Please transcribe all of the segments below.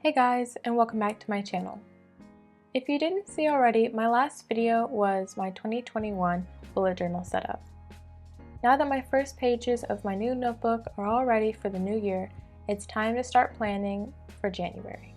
Hey guys, and welcome back to my channel. If you didn't see already, my last video was my 2021 bullet journal setup. Now that my first pages of my new notebook are all ready for the new year, it's time to start planning for January.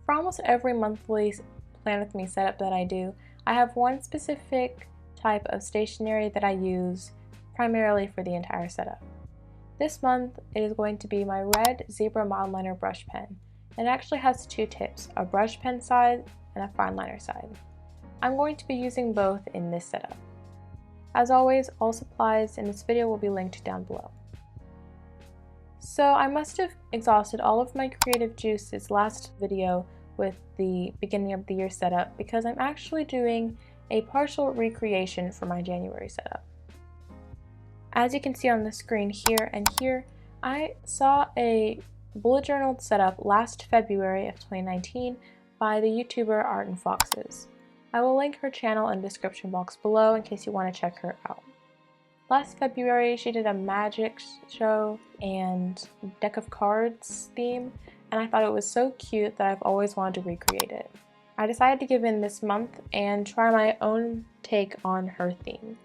For almost every monthly Plan With Me setup that I do, I have one specific type of stationery that I use primarily for the entire setup. This month it is going to be my red Zebra Mild Liner brush pen. It actually has two tips, a brush pen side and a fine liner side. I'm going to be using both in this setup. As always, all supplies in this video will be linked down below. So I must have exhausted all of my creative juices last video with the beginning of the year setup because I'm actually doing a partial recreation for my January setup. As you can see on the screen here and here, I saw a bullet journal setup last February of 2019 by the YouTuber Art and Foxes. I will link her channel in the description box below in case you want to check her out. Last February she did a magic show and deck of cards theme, and I thought it was so cute that I've always wanted to recreate it. I decided to give in this month and try my own take on her theme.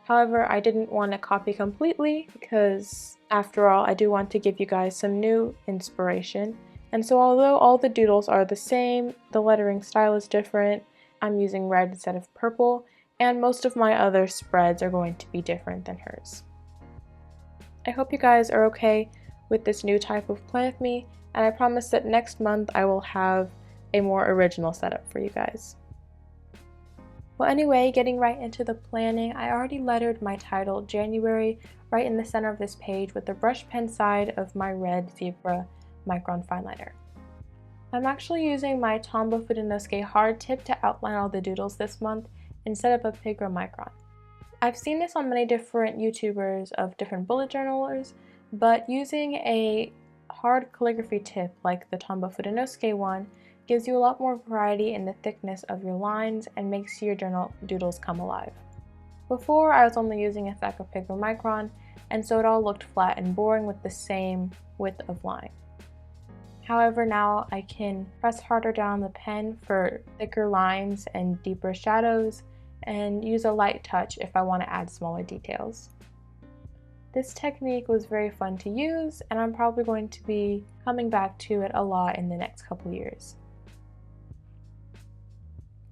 However, I didn't want to copy completely because, after all, I do want to give you guys some new inspiration. And so although all the doodles are the same, the lettering style is different, I'm using red instead of purple, and most of my other spreads are going to be different than hers. I hope you guys are okay with this new type of Plan With Me, and I promise that next month I will have a more original setup for you guys. Well, anyway, getting right into the planning, I already lettered my title January right in the center of this page with the brush pen side of my red Zebra Micron fine liner. I'm actually using my Tombow Fudenosuke hard tip to outline all the doodles this month instead of a Pigra Micron. I've seen this on many different YouTubers of different bullet journalers, but using a hard calligraphy tip like the Tombow Fudenosuke one gives you a lot more variety in the thickness of your lines and makes your journal doodles come alive. Before, I was only using a Thacker Pigra Micron, and so it all looked flat and boring with the same width of line. However, now I can press harder down the pen for thicker lines and deeper shadows, and use a light touch if I want to add smaller details. This technique was very fun to use, and I'm probably going to be coming back to it a lot in the next couple years.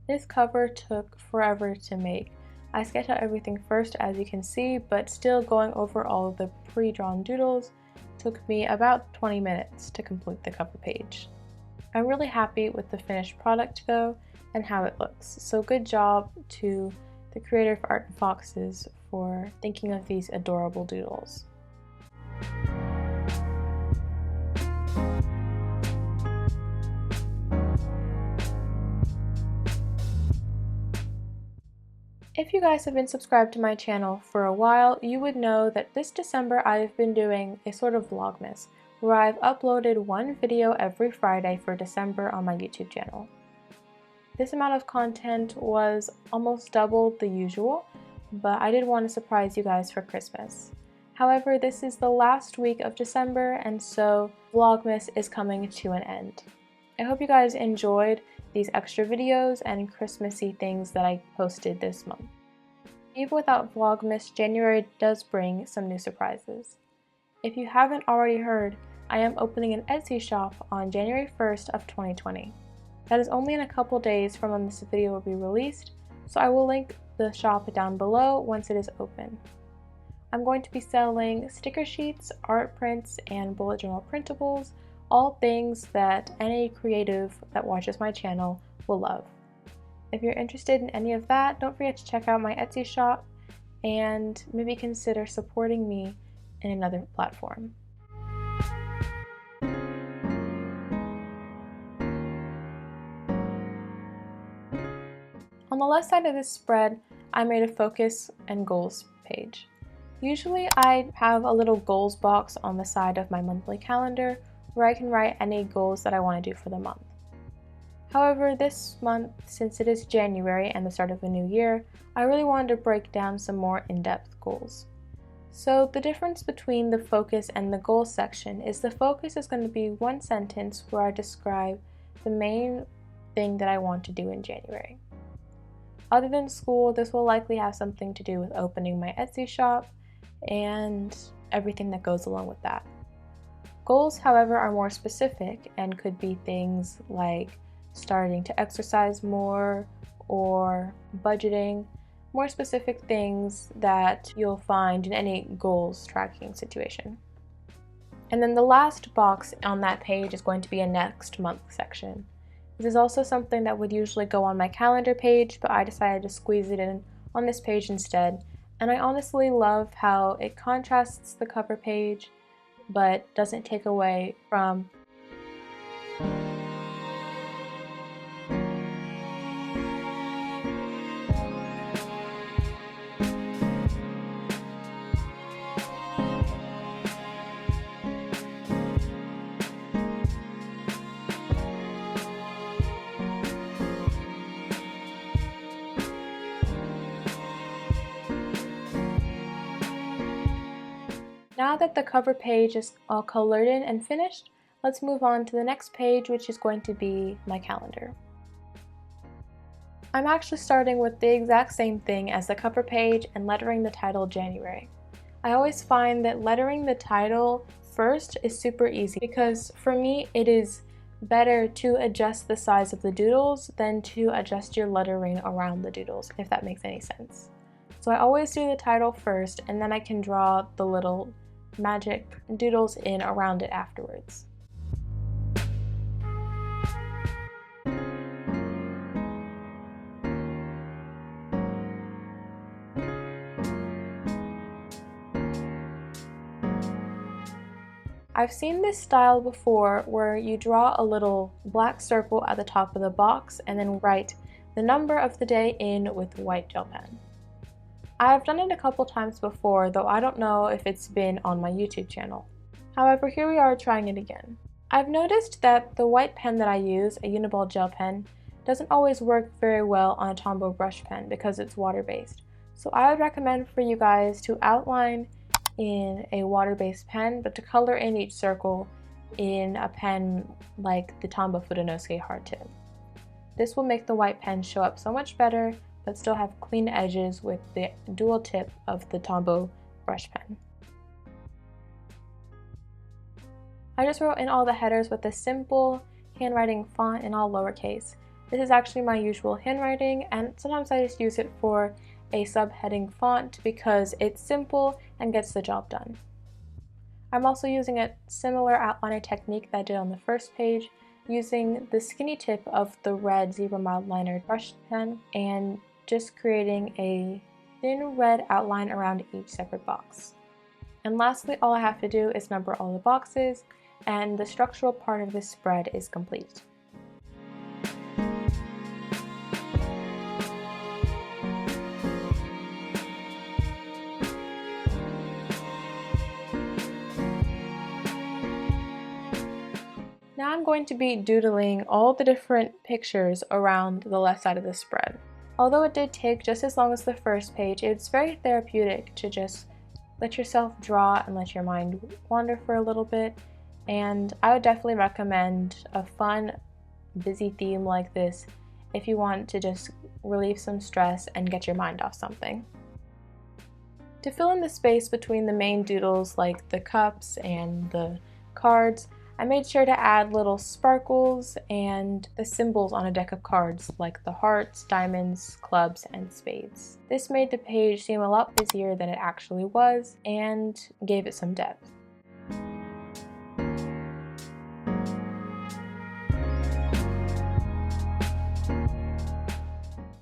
This cover took forever to make. I sketched out everything first, as you can see, but still going over all of the pre-drawn doodles took me about 20 minutes to complete the cover page. I'm really happy with the finished product though, and how it looks, so good job to the creator of Art and Foxes for thinking of these adorable doodles. If you guys have been subscribed to my channel for a while, you would know that this December I've been doing a sort of vlogmas, where I've uploaded one video every Friday for December on my YouTube channel. This amount of content was almost double the usual, but I did want to surprise you guys for Christmas. However, this is the last week of December, and so Vlogmas is coming to an end. I hope you guys enjoyed these extra videos and Christmassy things that I posted this month. Even without Vlogmas, January does bring some new surprises. If you haven't already heard, I am opening an Etsy shop on January 1st of 2020. That is only in a couple days from when this video will be released, so I will link the shop down below once it is open. I'm going to be selling sticker sheets, art prints, and bullet journal printables, all things that any creative that watches my channel will love. If you're interested in any of that, don't forget to check out my Etsy shop and maybe consider supporting me in another platform. On the left side of this spread, I made a focus and goals page. Usually I have a little goals box on the side of my monthly calendar where I can write any goals that I want to do for the month. However, this month, since it is January and the start of a new year, I really wanted to break down some more in-depth goals. So the difference between the focus and the goals section is the focus is going to be one sentence where I describe the main thing that I want to do in January. Other than school, this will likely have something to do with opening my Etsy shop and everything that goes along with that. Goals, however, are more specific and could be things like starting to exercise more or budgeting, more specific things that you'll find in any goals tracking situation. And then the last box on that page is going to be a next month section. This is also something that would usually go on my calendar page, but I decided to squeeze it in on this page instead. And I honestly love how it contrasts the cover page, but doesn't take away from Now that the cover page is all colored in and finished, let's move on to the next page, which is going to be my calendar. I'm actually starting with the exact same thing as the cover page and lettering the title January. I always find that lettering the title first is super easy because for me it is better to adjust the size of the doodles than to adjust your lettering around the doodles, if that makes any sense. So I always do the title first and then I can draw the little magic doodles in around it afterwards. I've seen this style before where you draw a little black circle at the top of the box and then write the number of the day in with white gel pen. I've done it a couple times before, though I don't know if it's been on my YouTube channel. However, here we are trying it again. I've noticed that the white pen that I use, a Uniball gel pen, doesn't always work very well on a Tombow brush pen because it's water-based. So I would recommend for you guys to outline in a water-based pen, but to color in each circle in a pen like the Tombow Fudenosuke hard tip. This will make the white pen show up so much better, but still have clean edges with the dual tip of the Tombow brush pen. I just wrote in all the headers with a simple handwriting font in all lowercase. This is actually my usual handwriting, and sometimes I just use it for a subheading font because it's simple and gets the job done. I'm also using a similar outliner technique that I did on the first page, using the skinny tip of the red Zebra Mild Liner brush pen and just creating a thin red outline around each separate box. And lastly, all I have to do is number all the boxes, and the structural part of this spread is complete. Now I'm going to be doodling all the different pictures around the left side of the spread. Although it did take just as long as the first page, it's very therapeutic to just let yourself draw and let your mind wander for a little bit. And I would definitely recommend a fun, busy theme like this if you want to just relieve some stress and get your mind off something. To fill in the space between the main doodles like the cups and the cards, I made sure to add little sparkles and the symbols on a deck of cards like the hearts, diamonds, clubs, and spades. This made the page seem a lot busier than it actually was and gave it some depth.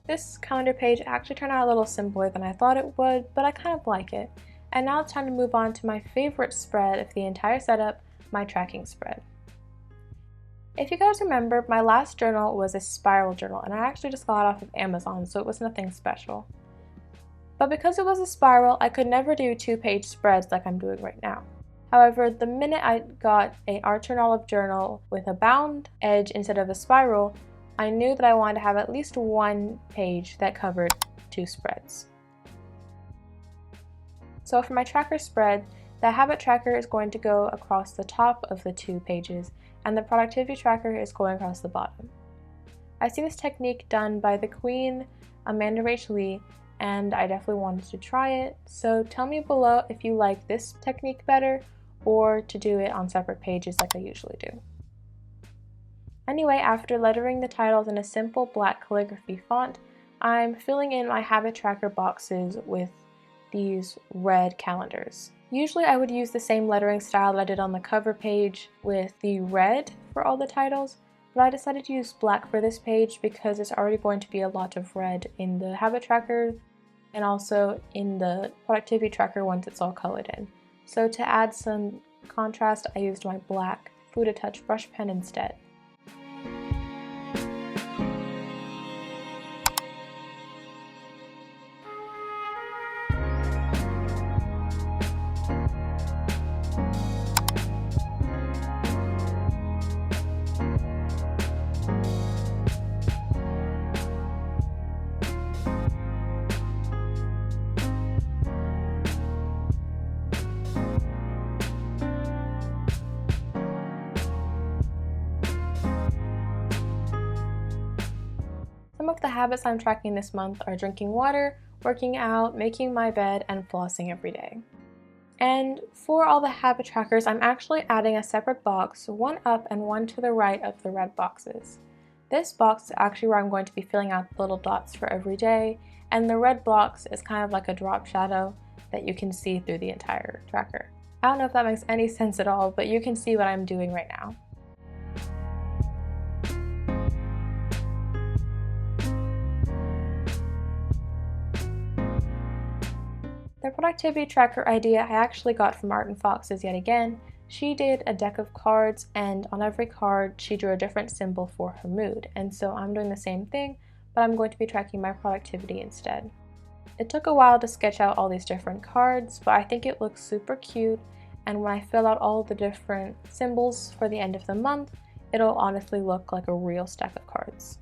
This calendar page actually turned out a little simpler than I thought it would, but I kind of like it. And now it's time to move on to my favorite spread of the entire setup, my tracking spread. If you guys remember, my last journal was a spiral journal, and I actually just got it off of Amazon, so it was nothing special. But because it was a spiral, I could never do 2-page spreads like I'm doing right now. However, the minute I got an Archer & Olive journal with a bound edge instead of a spiral, I knew that I wanted to have at least one page that covered 2 spreads. So for my tracker spread, the habit tracker is going to go across the top of the 2 pages, and the productivity tracker is going across the bottom. I've seen this technique done by the Queen, Amanda Rachel Lee, and I definitely wanted to try it. So tell me below if you like this technique better or to do it on separate pages like I usually do. Anyway, after lettering the titles in a simple black calligraphy font, I'm filling in my habit tracker boxes with these red calendars. Usually I would use the same lettering style that I did on the cover page with the red for all the titles, but I decided to use black for this page because there's already going to be a lot of red in the habit tracker and also in the productivity tracker once it's all colored in. So to add some contrast, I used my black Fuda Touch brush pen instead. Some of the habits I'm tracking this month are drinking water, working out, making my bed, and flossing every day. And for all the habit trackers, I'm actually adding a separate box, one up and one to the right of the red boxes. This box is actually where I'm going to be filling out the little dots for every day, and the red box is kind of like a drop shadow that you can see through the entire tracker. I don't know if that makes any sense at all, but you can see what I'm doing right now. The productivity tracker idea I actually got from Art and Foxes yet again. She did a deck of cards, and on every card she drew a different symbol for her mood, and so I'm doing the same thing, but I'm going to be tracking my productivity instead. It took a while to sketch out all these different cards, but I think it looks super cute, and when I fill out all the different symbols for the end of the month, it'll honestly look like a real stack of cards.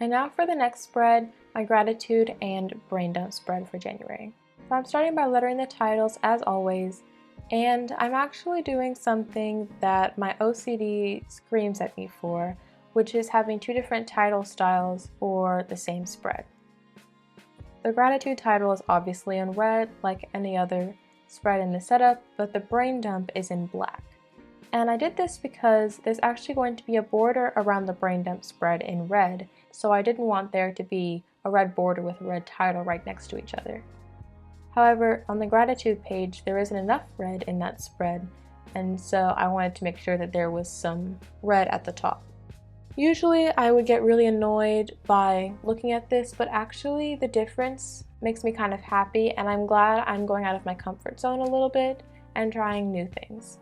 And now for the next spread, my gratitude and brain dump spread for January. So I'm starting by lettering the titles as always, and I'm actually doing something that my OCD screams at me for, which is having 2 different title styles for the same spread. The gratitude title is obviously in red like any other spread in the setup, but the brain dump is in black. And I did this because there's actually going to be a border around the brain dump spread in red, so I didn't want there to be a red border with a red title right next to each other. However, on the gratitude page, there isn't enough red in that spread, and so I wanted to make sure that there was some red at the top. Usually I would get really annoyed by looking at this, but actually the difference makes me kind of happy, and I'm glad I'm going out of my comfort zone a little bit and trying new things.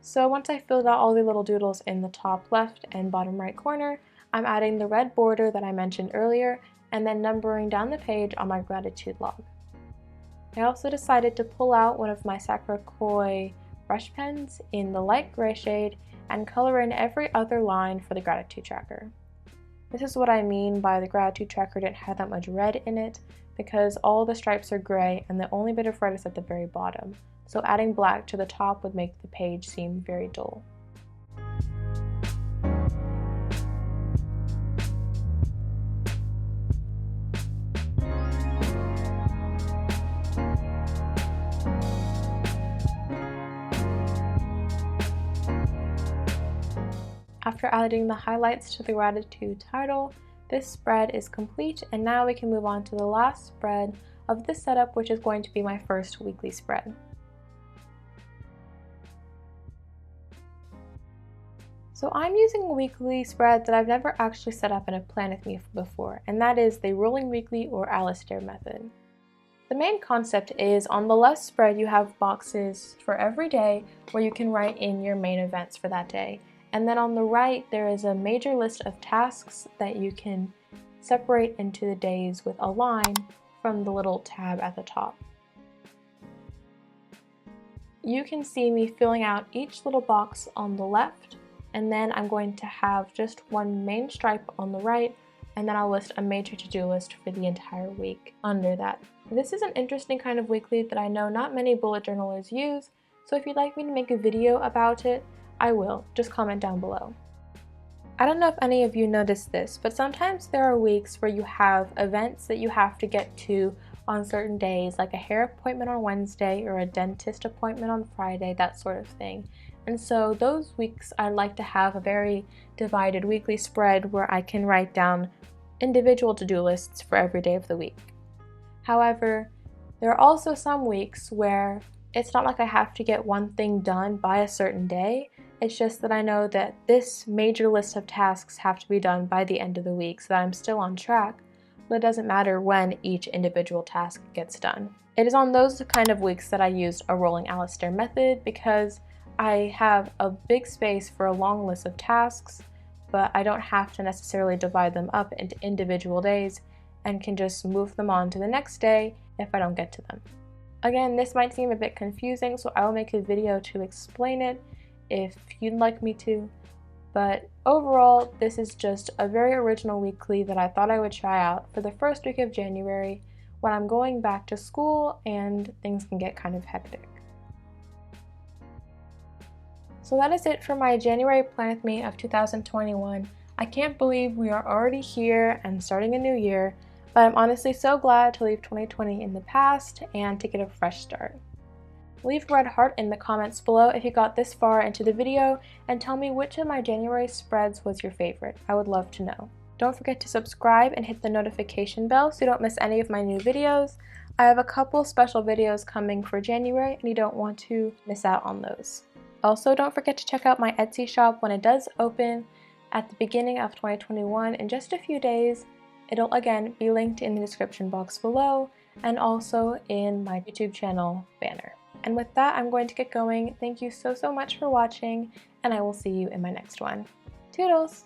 So once I filled out all the little doodles in the top left and bottom right corner, I'm adding the red border that I mentioned earlier and then numbering down the page on my gratitude log. I also decided to pull out one of my Sakura Koi brush pens in the light gray shade and color in every other line for the gratitude tracker. This is what I mean by the gratitude tracker didn't have that much red in it, because all the stripes are gray and the only bit of red is at the very bottom. So adding black to the top would make the page seem very dull. After adding the highlights to the gratitude title, this spread is complete, and now we can move on to the last spread of this setup, which is going to be my first weekly spread. So I'm using a weekly spread that I've never actually set up in a Plan With Me before, and that is the rolling weekly or Alistair method. The main concept is on the left spread you have boxes for every day where you can write in your main events for that day. And then on the right there is a major list of tasks that you can separate into the days with a line from the little tab at the top. You can see me filling out each little box on the left, and then I'm going to have just one main stripe on the right, and then I'll list a major to-do list for the entire week under that. This is an interesting kind of weekly that I know not many bullet journalers use, so if you'd like me to make a video about it, I will. Just comment down below. I don't know if any of you noticed this, but sometimes there are weeks where you have events that you have to get to on certain days, like a hair appointment on Wednesday or a dentist appointment on Friday, that sort of thing. And so those weeks I like to have a very divided weekly spread where I can write down individual to-do lists for every day of the week. However, there are also some weeks where it's not like I have to get one thing done by a certain day. It's just that I know that this major list of tasks have to be done by the end of the week so that I'm still on track, but it doesn't matter when each individual task gets done. It is on those kind of weeks that I used a rolling Alistair method because I have a big space for a long list of tasks, but I don't have to necessarily divide them up into individual days and can just move them on to the next day if I don't get to them. Again, this might seem a bit confusing, so I will make a video to explain it if you'd like me to, but overall, this is just a very original weekly that I thought I would try out for the first week of January when I'm going back to school and things can get kind of hectic. So that is it for my January Plan With Me of 2021. I can't believe we are already here and starting a new year, but I'm honestly so glad to leave 2020 in the past and to get a fresh start. Leave a red heart in the comments below if you got this far into the video and tell me which of my January spreads was your favorite. I would love to know. Don't forget to subscribe and hit the notification bell so you don't miss any of my new videos. I have a couple special videos coming for January and you don't want to miss out on those. Also, don't forget to check out my Etsy shop when it does open at the beginning of 2021 in just a few days. It'll again be linked in the description box below and also in my YouTube channel banner. And with that, I'm going to get going. Thank you so much for watching, and I will see you in my next one. Toodles!